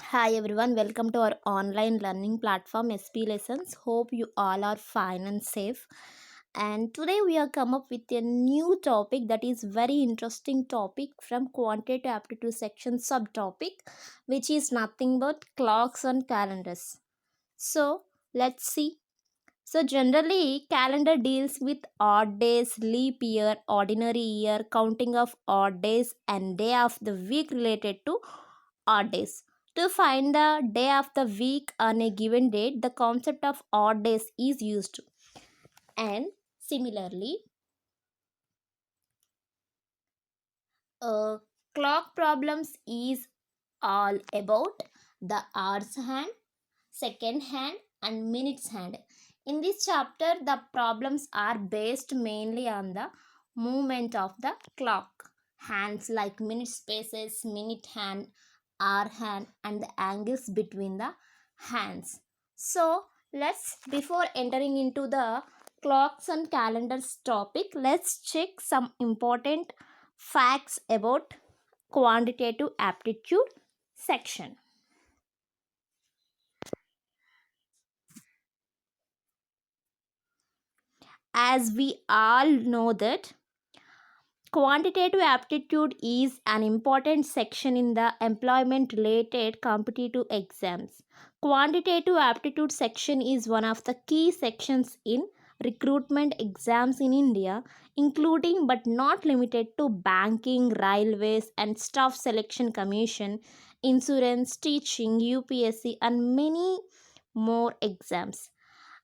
Hi everyone, welcome to our online learning platform SP Lessons. Hope you all are fine and safe. And today we have come up with a new topic that is very interesting topic from quantitative aptitude section subtopic, which is nothing but clocks and calendars. So let's see. So generally calendar deals with odd days, leap year, ordinary year, counting of odd days and day of the week related to odd days. To find the day of the week on a given date, the concept of odd days is used. And similarly, uh, clock problems is all about the hours hand, second hand, and minutes hand. In this chapter, the problems are based mainly on the movement of the clock. Hands like minute spaces, minute hand, hour hand, and the angles between the hands. So, before entering into the clocks and calendars topic, let's check some important facts about quantitative aptitude section. As we all know that quantitative aptitude is an important section in the employment related competitive exams. Quantitative aptitude section is one of the key sections in recruitment exams in India, including but not limited to banking, railways and staff selection commission, insurance, teaching, UPSC and many more exams.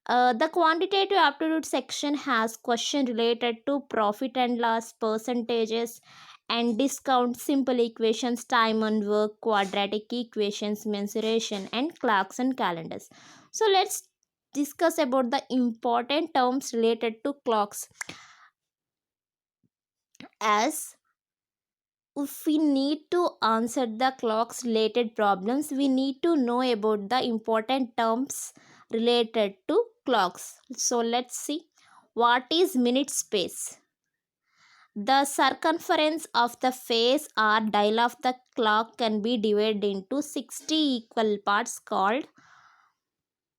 The quantitative aptitude section has questions related to profit and loss, percentages, and discount, simple equations, time and work, quadratic equations, mensuration, and clocks and calendars. So let's discuss about the important terms related to clocks. As if we need to answer the clocks related problems, we need to know about the important terms related to clocks. So let's see. What is minute space? The circumference of the face or dial of the clock can be divided into 60 equal parts called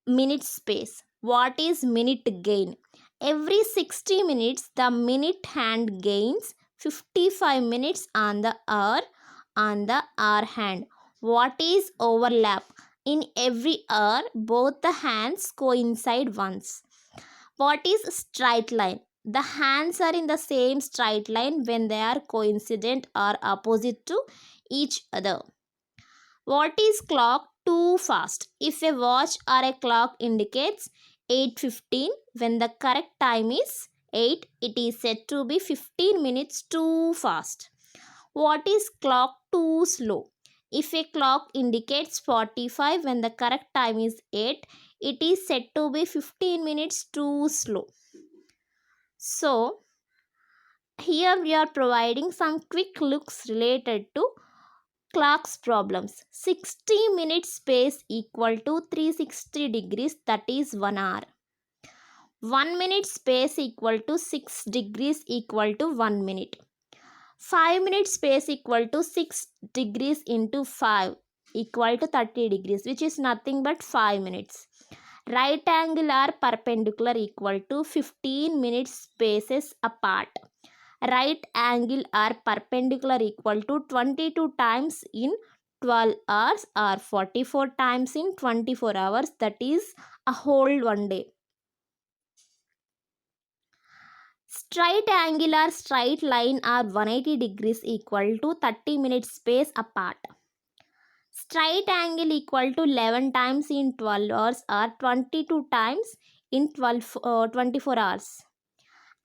minute space. What is minute gain? Every 60 minutes, the minute hand gains 55 minutes on the hour hand. What is overlap? In every hour, both the hands coincide once. What is straight line? The hands are in the same straight line when they are coincident or opposite to each other. What is clock too fast? If a watch or a clock indicates 8:15 when the correct time is 8, it is said to be 15 minutes too fast. What is clock too slow? If a clock indicates 45 when the correct time is 8, it is said to be 15 minutes too slow. So, here we are providing some quick looks related to clock's problems. 60 minutes space equal to 360 degrees, that is 1 hour. 1 minute space equal to 6 degrees equal to 1 minute. 5 minute space equal to 6 degrees into 5 equal to 30 degrees, which is nothing but 5 minutes. Right angle are perpendicular equal to 15 minutes spaces apart. Right angle are perpendicular equal to 22 times in 12 hours or 44 times in 24 hours, that is a whole one day. Straight angular straight line are 180 degrees equal to 30 minutes space apart. Straight angle equal to 11 times in 12 hours or 22 times in 24 hours.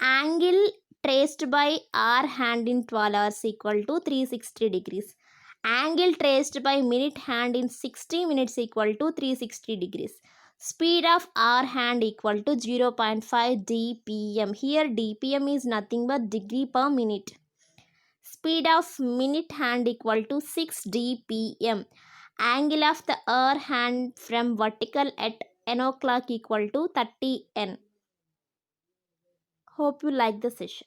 Angle traced by our hand in 12 hours equal to 360 degrees. Angle traced by minute hand in 60 minutes equal to 360 degrees. Speed of our hand equal to 0.5 dpm. Here dpm is nothing but degree per minute. Speed of minute hand equal to 6 dpm. Angle of the hour hand from vertical at n o'clock equal to 30 n. Hope you like the session.